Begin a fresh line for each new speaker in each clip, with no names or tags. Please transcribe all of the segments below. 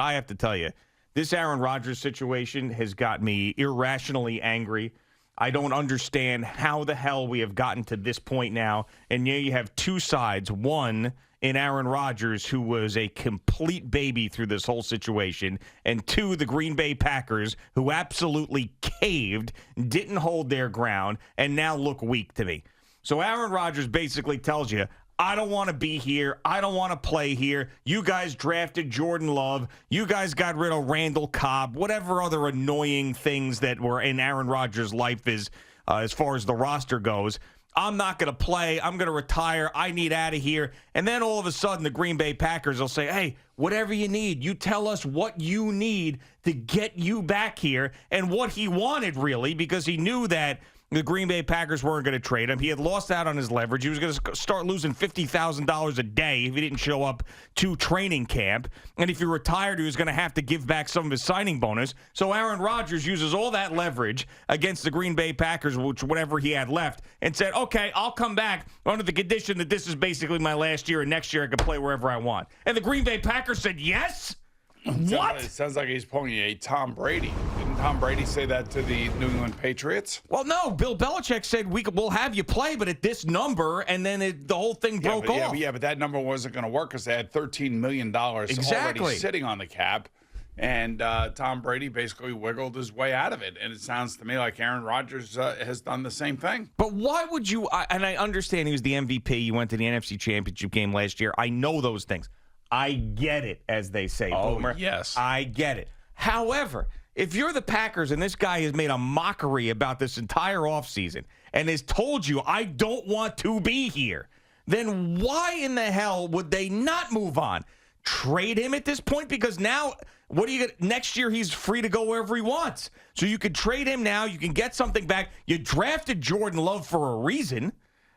I have to tell you, this Aaron Rodgers situation has got me irrationally angry. I don't understand how the hell we have gotten to this point now. And you have two sides. One in Aaron Rodgers, who was a complete baby through this whole situation. And two, the Green Bay Packers, who absolutely caved, didn't hold their ground, and now look weak to me. So Aaron Rodgers basically tells you, I don't want to be here. I don't want to play here. You guys drafted Jordan Love. You guys got rid of Randall Cobb. Whatever other annoying things that were in Aaron Rodgers' life is as far as the roster goes. I'm not going to play. I'm going to retire. I need out of here. And then all of a sudden, the Green Bay Packers will say, hey, whatever you need, you tell us what you need to get you back here. And what he wanted, really, because he knew that the Green Bay Packers weren't going to trade him. He had lost out on his leverage. He was going to start losing $50,000 a day if he didn't show up to training camp. And if he retired, he was going to have to give back some of his signing bonus. So Aaron Rodgers uses all that leverage against the Green Bay Packers, which whatever he had left, and said, okay, I'll come back under the condition that this is basically my last year, and next year I can play wherever I want. And the Green Bay Packers said yes? What?
It sounds like he's pulling a Tom Brady. Didn't Tom Brady say that to the New England Patriots?
Well, no. Bill Belichick said we'll have you play, but at this number, and then the whole thing broke off.
Yeah, but that number wasn't going to work because they had $13 million already sitting on the cap. And Tom Brady basically wiggled his way out of it. And it sounds to me like Aaron Rodgers has done the same thing.
But why would you and I understand he was the MVP. He went to the NFC Championship game last year. I know those things. I get it, as they say, Boomer.
Yes.
I get it. However, if you're the Packers and this guy has made a mockery about this entire offseason and has told you, I don't want to be here, then why in the hell would they not move on? Trade him at this point? Because now, what do you get? Next year, he's free to go wherever he wants. So you could trade him now. You can get something back. You drafted Jordan Love for a reason.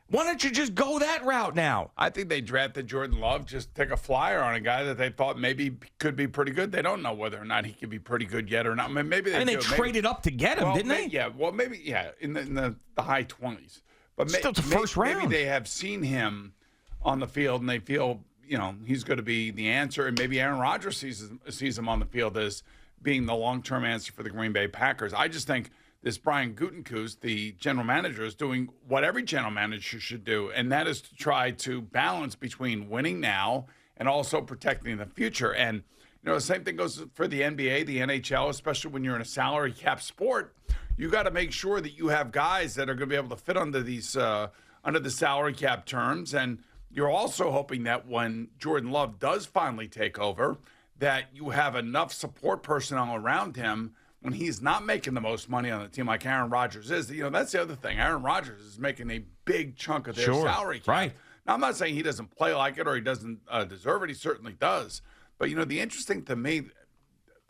Why don't you just go that route now?
I think they drafted Jordan Love just to take a flyer on a guy that they thought maybe could be pretty good. They don't know whether or not he could be pretty good yet or not. I mean, maybe they
traded up to get him, didn't they?
Yeah, well, maybe, in the high 20s. But
still the first round.
Maybe they have seen him on the field and they feel, he's going to be the answer. And maybe Aaron Rodgers sees him on the field as being the long-term answer for the Green Bay Packers. I just think this Brian Gutekunst, the general manager, is doing what every general manager should do, and that is to try to balance between winning now and also protecting the future. And, the same thing goes for the NBA, the NHL, especially when you're in a salary cap sport. You got to make sure that you have guys that are going to be able to fit under these under the salary cap terms. And you're also hoping that when Jordan Love does finally take over, that you have enough support personnel around him when he's not making the most money on the team like Aaron Rodgers is. That's the other thing. Aaron Rodgers is making a big chunk of their salary cap.
Right.
Now, I'm not saying he doesn't play like it or he doesn't deserve it. He certainly does. But, the interesting to me,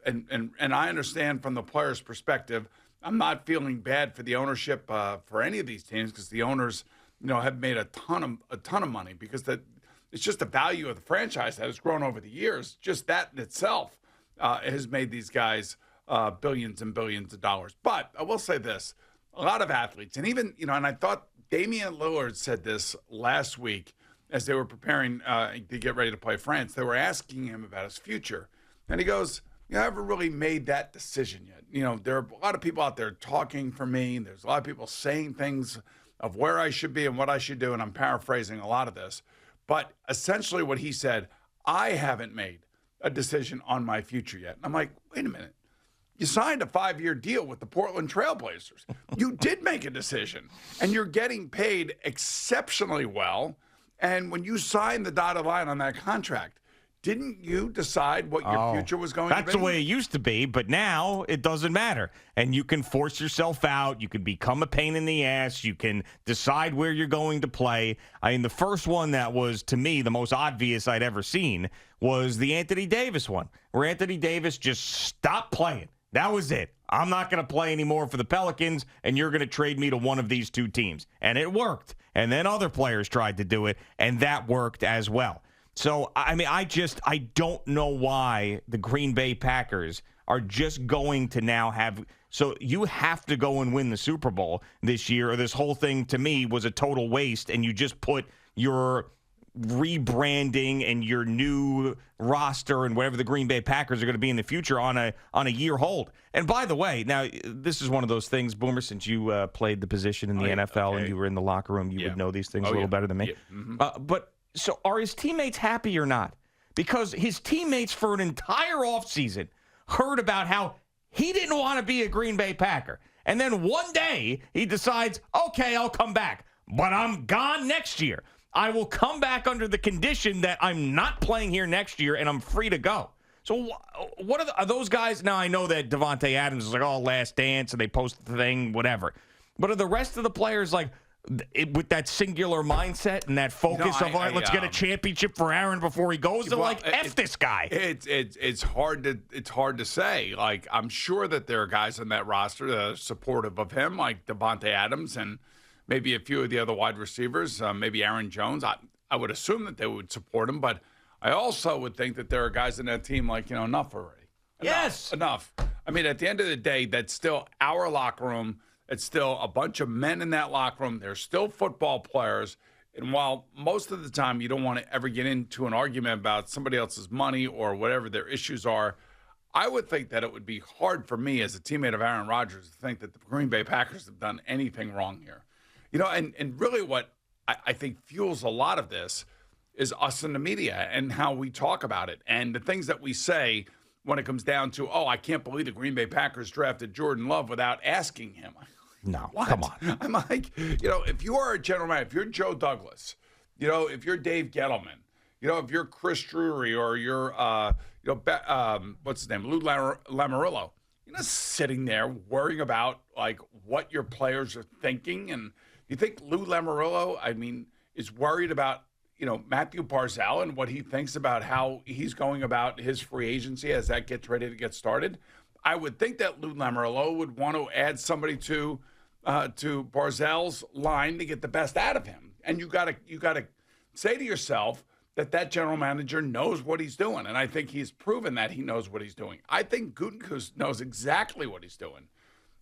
and I understand from the player's perspective, I'm not feeling bad for the ownership for any of these teams because the owners, have made a ton of money because it's just the value of the franchise that has grown over the years. Just that in itself has made these guys billions and billions of dollars. But I will say this, a lot of athletes, and even, and I thought Damian Lillard said this last week as they were preparing to get ready to play France. They were asking him about his future. And he goes, I haven't really made that decision yet. There are a lot of people out there talking for me. There's a lot of people saying things of where I should be and what I should do. And I'm paraphrasing a lot of this. But essentially what he said, I haven't made a decision on my future yet. And I'm like, wait a minute. You signed a 5-year deal with the Portland Trailblazers. You did make a decision, and you're getting paid exceptionally well. And when you signed the dotted line on that contract, didn't you decide what your future was going to be?
That's the way it used to be, but now it doesn't matter. And you can force yourself out. You can become a pain in the ass. You can decide where you're going to play. The first one that was, to me, the most obvious I'd ever seen was the Anthony Davis one, where Anthony Davis just stopped playing. That was it. I'm not going to play anymore for the Pelicans, and you're going to trade me to one of these two teams. And it worked. And then other players tried to do it, and that worked as well. So, I don't know why the Green Bay Packers are just going to now have – so you have to go and win the Super Bowl this year, or this whole thing, to me, was a total waste, and you just put your rebranding and your new roster and whatever the Green Bay Packers are going to be in the future on a year hold. And by the way, now this is one of those things, Boomer, since you played the position in the NFL and you were in the locker room, you would know these things a little better than me.
Yeah. Mm-hmm.
But so are his teammates happy or not? Because his teammates for an entire offseason heard about how he didn't want to be a Green Bay Packer. And then one day he decides, okay, I'll come back, but I'm gone next year. I will come back under the condition that I'm not playing here next year and I'm free to go. So what are those guys? Now, I know that Devontae Adams is like, oh, last dance, and they post the thing, whatever. But are the rest of the players like with that singular mindset and that focus of, all right, let's get a championship for Aaron before he goes? They're like, F this guy.
It's hard to say. Like, I'm sure that there are guys on that roster that are supportive of him, like Devontae Adams and maybe a few of the other wide receivers, maybe Aaron Jones. I would assume that they would support him, but I also would think that there are guys in that team like, enough already. Enough. I mean, at the end of the day, that's still our locker room. It's still a bunch of men in that locker room. They're still football players. And while most of the time you don't want to ever get into an argument about somebody else's money or whatever their issues are, I would think that it would be hard for me as a teammate of Aaron Rodgers to think that the Green Bay Packers have done anything wrong here. And really what I think fuels a lot of this is us in the media and how we talk about it and the things that we say when it comes down to, I can't believe the Green Bay Packers drafted Jordan Love without asking him.
No,
what?
Come on.
I'm like, if you are a general manager, if you're Joe Douglas, if you're Dave Gettleman, if you're Chris Drury or you're, what's his name, Lou Lamoriello, you're not sitting there worrying about like what your players are thinking. And you think Lou Lamoriello, is worried about, Matthew Barzal and what he thinks about how he's going about his free agency as that gets ready to get started? I would think that Lou Lamoriello would want to add somebody to Barzal's line to get the best out of him. And you got to say to yourself that general manager knows what he's doing. And I think he's proven that he knows what he's doing. I think Gutekunst knows exactly what he's doing.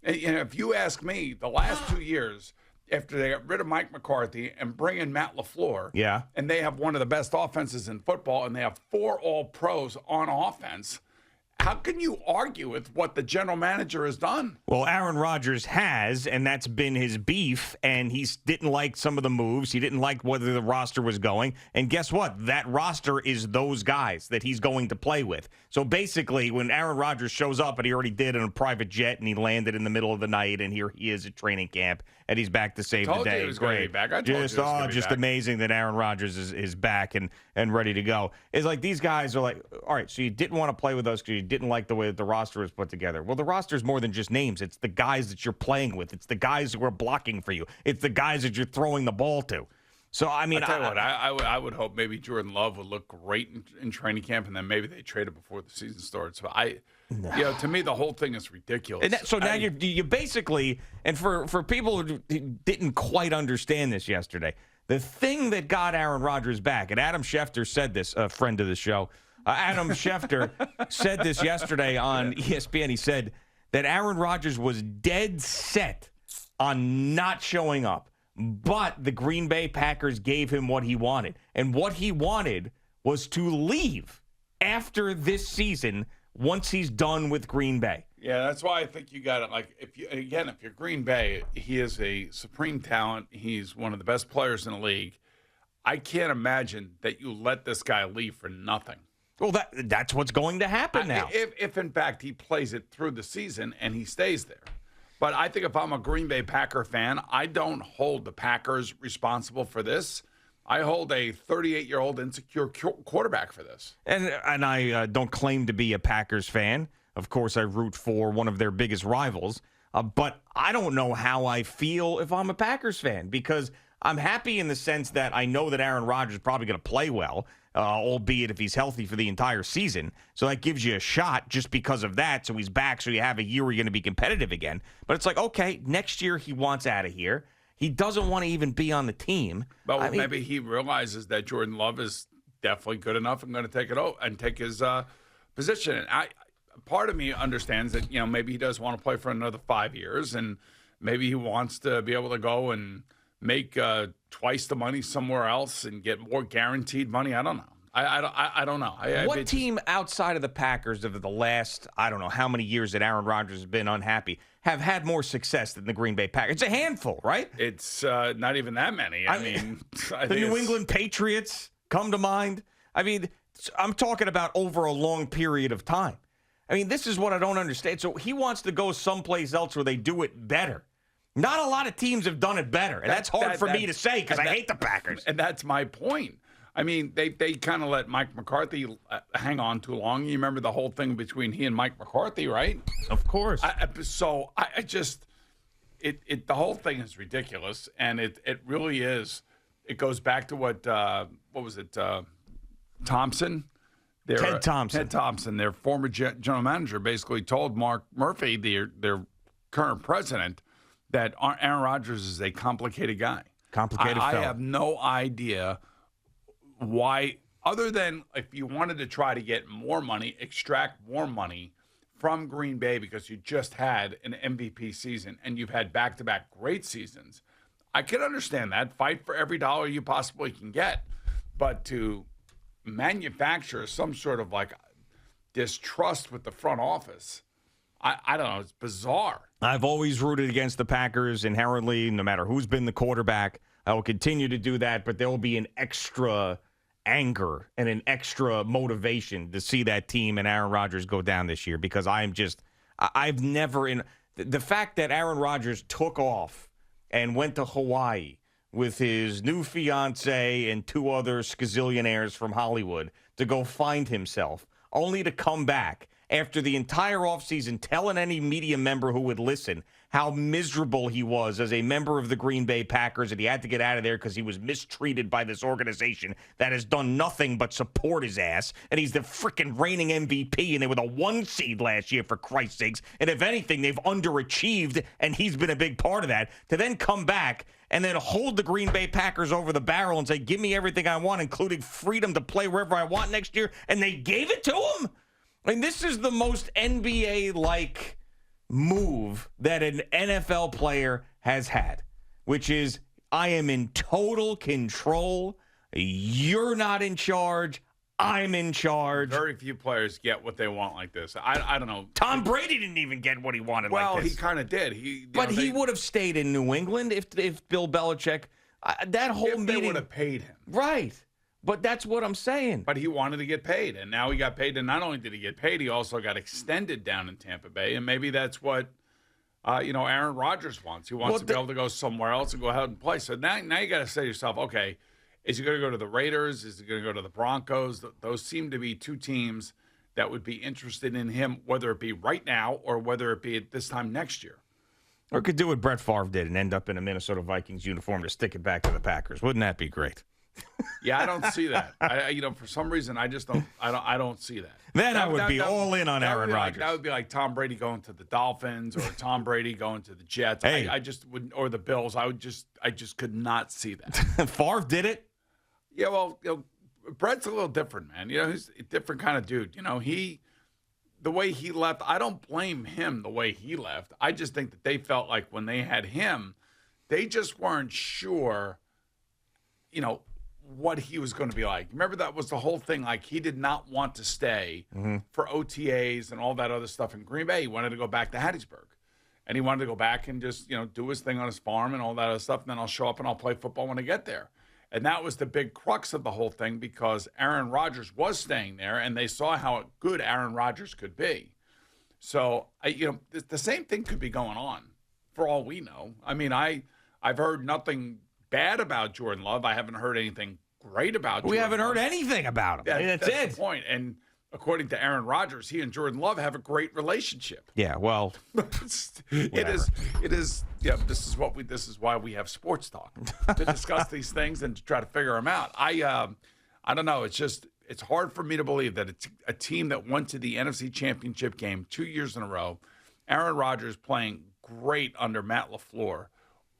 And if you ask me, the last 2 years, after they got rid of Mike McCarthy and bring in Matt LaFleur, and they have one of the best offenses in football, and they have 4 All-Pros on offense, how can you argue with what the general manager has done?
Well, Aaron Rodgers has, and that's been his beef, and he didn't like some of the moves. He didn't like whether the roster was going. And guess what? That roster is those guys that he's going to play with. So basically, when Aaron Rodgers shows up, and he already did in a private jet, and he landed in the middle of the night, and here he is at training camp, and he's back to save the day.
He was going to be back. I told you he was going to be
just
back.
Amazing that Aaron Rodgers is back and ready to go. It's like these guys are like, all right, so you didn't want to play with us because you didn't like the way that the roster was put together. Well, the roster is more than just names. It's the guys that you're playing with. It's the guys who are blocking for you. It's the guys that you're throwing the ball to. So, I mean,
I'll tell you what, I would hope maybe Jordan Love would look great in training camp, and then maybe they trade it before the season starts. So to me, the whole thing is ridiculous.
And now you basically, and for people who didn't quite understand this yesterday, the thing that got Aaron Rodgers back, and Adam Schefter said this, a friend of the show, Adam Schefter said this yesterday on ESPN. He said that Aaron Rodgers was dead set on not showing up, but the Green Bay Packers gave him what he wanted. And what he wanted was to leave after this season once he's done with Green Bay.
Yeah, that's why I think you got it. Like, if you're Green Bay, he is a supreme talent. He's one of the best players in the league. I can't imagine that you let this guy leave for nothing.
Well, that's what's going to happen now.
If in fact he plays it through the season and he stays there. But I think if I'm a Green Bay Packer fan, I don't hold the Packers responsible for this. I hold a 38-year-old insecure quarterback for this.
And I don't claim to be a Packers fan. Of course, I root for one of their biggest rivals. But I don't know how I feel if I'm a Packers fan, because I'm happy in the sense that I know that Aaron Rodgers is probably going to play well, albeit if he's healthy for the entire season. So that gives you a shot just because of that. So he's back, so you have a year where you're going to be competitive again. But it's like, okay, next year he wants out of here. He doesn't want to even be on the team.
But maybe he realizes that Jordan Love is definitely good enough and going to take it over and take his position. And part of me understands that, maybe he does want to play for another 5 years, and maybe he wants to be able to go and make twice the money somewhere else and get more guaranteed money? I don't know. I don't know.
What team outside of the Packers of the last, I don't know how many years that Aaron Rodgers has been unhappy, have had more success than the Green Bay Packers? It's a handful, right?
It's not even that many. I mean,
the New England Patriots come to mind. I mean, I'm talking about over a long period of time. I mean, this is what I don't understand. So he wants to go someplace else where they do it better. Not a lot of teams have done it better, and that's hard for me to say because I hate the Packers.
And that's my point. I mean, they kind of let Mike McCarthy hang on too long. You remember the whole thing between he and Mike McCarthy, right?
Of course.
I just the whole thing is ridiculous, and it really is. It goes back to what was it? Thompson.
Ted Thompson.
Ted Thompson, their former general manager, basically told Mark Murphy, their current president, that Aaron Rodgers is a complicated guy.
Complicated
I
fellow.
have no idea why, other than if you wanted to try to get more money, extract more money from Green Bay because you just had an MVP season and you've had back-to-back great seasons. I can understand that. Fight for every dollar you possibly can get. But to manufacture some sort of like distrust with the front office, I don't know. It's bizarre.
I've always rooted against the Packers inherently, no matter who's been the quarterback. I will continue to do that, but there will be an extra anger and an extra motivation to see that team and Aaron Rodgers go down this year because I've never the fact that Aaron Rodgers took off and went to Hawaii with his new fiance and two other skazillionaires from Hollywood to go find himself, only to come back after the entire offseason telling any media member who would listen how miserable he was as a member of the Green Bay Packers and he had to get out of there because he was mistreated by this organization that has done nothing but support his ass. And he's the freaking reigning MVP, and they were the 1 seed last year, for Christ's sakes. And if anything, they've underachieved, and he's been a big part of that. To then come back and then hold the Green Bay Packers over the barrel and say, give me everything I want, including freedom to play wherever I want next year, and they gave it to him? I mean, this is the most NBA-like move that an NFL player has had, which is, I am in total control. You're not in charge. I'm in charge.
Very few players get what they want like this. I don't know.
Tom Brady didn't even get what he wanted like this.
Well, he kind of did. He
would have stayed in New England if Bill Belichick, that whole meeting.
They would have paid him.
Right. But that's what I'm saying.
But he wanted to get paid, and now he got paid. And not only did he get paid, he also got extended down in Tampa Bay. And maybe that's what, Aaron Rodgers wants. He wants to be able to go somewhere else and go ahead and play. So now you got to say to yourself, okay, is he going to go to the Raiders? Is he going to go to the Broncos? Those seem to be two teams that would be interested in him, whether it be right now or whether it be at this time next year.
Or could do what Brett Favre did and end up in a Minnesota Vikings uniform to stick it back to the Packers. Wouldn't that be great?
Yeah, I don't see that. For some reason, I just don't. I don't see that.
Then I would be all in on Aaron Rodgers.
That would be like Tom Brady going to the Dolphins or Tom Brady going to the Jets.
Hey.
I just wouldn't, or the Bills. I just could not see that.
Favre did it.
Yeah, well, Brett's a little different, man. He's a different kind of dude. The way he left, I don't blame him the way he left. I just think that they felt like when they had him, they just weren't sure, what he was going to be like. Remember, that was the whole thing. Like, he did not want to stay for OTAs and all that other stuff in Green Bay. He wanted to go back to Hattiesburg. And he wanted to go back and just, do his thing on his farm and all that other stuff. And then I'll show up and I'll play football when I get there. And that was the big crux of the whole thing because Aaron Rodgers was staying there and they saw how good Aaron Rodgers could be. So, the same thing could be going on for all we know. I mean, I've heard nothing bad about Jordan Love. I haven't heard anything great about Jordan
We haven't
Love.
heard anything about him. That's it.
The point. And according to Aaron Rodgers, he and Jordan Love have a great relationship.
Yeah, well,
it is. Yeah, this is why we have sports talk to discuss these things and to try to figure them out. I don't know. It's hard for me to believe that it's a team that went to the NFC Championship game 2 years in a row. Aaron Rodgers playing great under Matt LaFleur.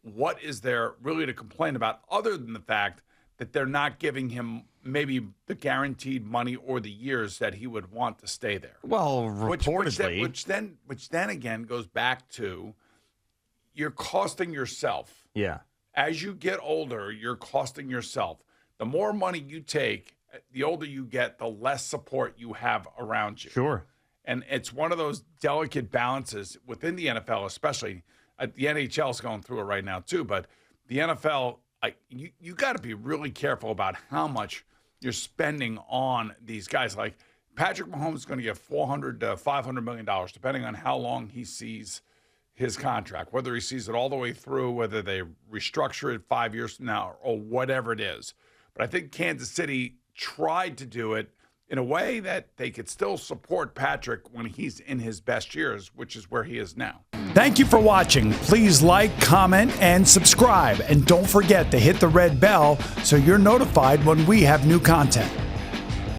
What is there really to complain about other than the fact that they're not giving him maybe the guaranteed money or the years that he would want to stay there?
Well, reportedly.
Which then again goes back to you're costing yourself.
Yeah.
As you get older, you're costing yourself. The more money you take, the older you get, the less support you have around you.
Sure.
And it's one of those delicate balances within the NFL, especially. The NHL is going through it right now too, but the NFL, you got to be really careful about how much you're spending on these guys. Like Patrick Mahomes is going to get $400 to $500 million, depending on how long he sees his contract, whether he sees it all the way through, whether they restructure it 5 years from now, or whatever it is. But I think Kansas City tried to do it in a way that they could still support Patrick when he's in his best years, which is where he is now.
Thank you for watching. Please like, comment, and subscribe. And don't forget to hit the red bell so you're notified when we have new content.